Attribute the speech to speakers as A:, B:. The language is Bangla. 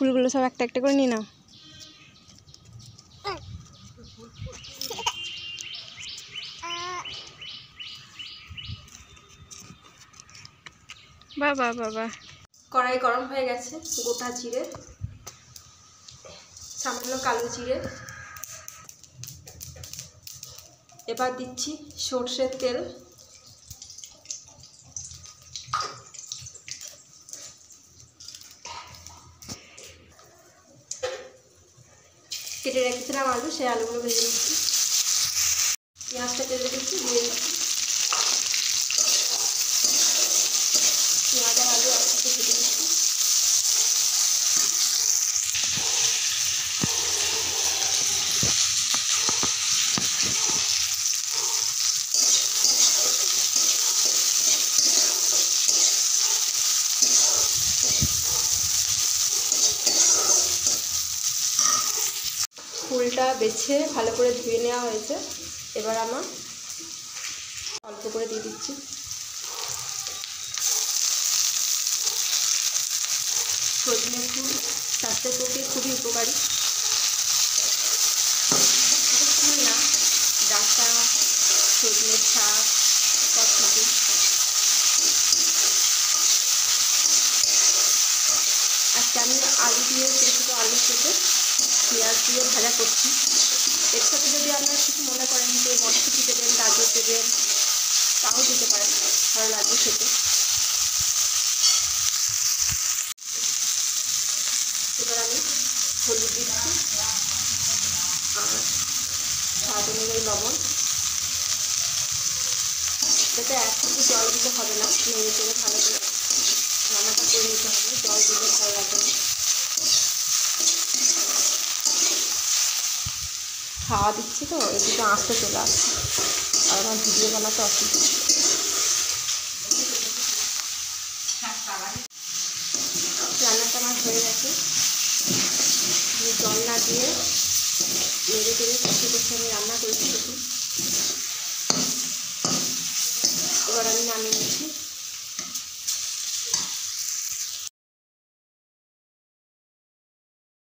A: ফুলগুলো সব একটা একটা করে নিয়ে নাও। বাবা বাবা, কড়াই গরম হয়ে গেছে। গোটা জিরে, সামান্য কালো জিরে, এবার দিচ্ছি সর্ষের তেল, কেটে রেখেছিলাম আলু, সেই আলুগুলো ভেজে নিচ্ছি। পেঁয়াজটা তেলে দিচ্ছি, দিয়ে দিচ্ছি। পেঁয়াজ আর আলু একসাথে ভেজে নিচ্ছি। ফুলটা বেছে ভালো করে ধুয়ে নেওয়া হয়েছে। এবার আমার অল্প করে দিয়ে দিচ্ছি। সজনে ফুল স্বাস্থ্যের পক্ষে খুবই উপকারী। ফুল না, ডাঁটা, সজনে শাক সব কিছু। আজকে আমি আলু দিয়ে ছোটো ছোটো আলু কেটে পেঁয়াজ দিয়ে ভাজা করছি। এর সাথে যদি আপনারা কিছু মনে করেন যে মটরশুঁটি দেবেন, গাজর দেবেন, তাও দিতে পারেন, ভালো লাগবে খেতে। এবার আমি হলুদ দিচ্ছি আর স্বাদ অনুযায়ী লবণ। যাতে একটু জল দিতে হবে না, নেড়ে চেড়ে ভালো করে রান্নাটা করে নিতে হবে, জল দিলে ভালো লাগবে না। খাওয়া দিচ্ছি তো এদিকে আঁচটা চলে আসছে, আর আমার ভিডিও বানাতে অসুবিধা। রান্নাটা আমার হয়ে গেছে। জল না দিয়ে নেড়ে চেড়ে কষে কষে আমি রান্না করেছি।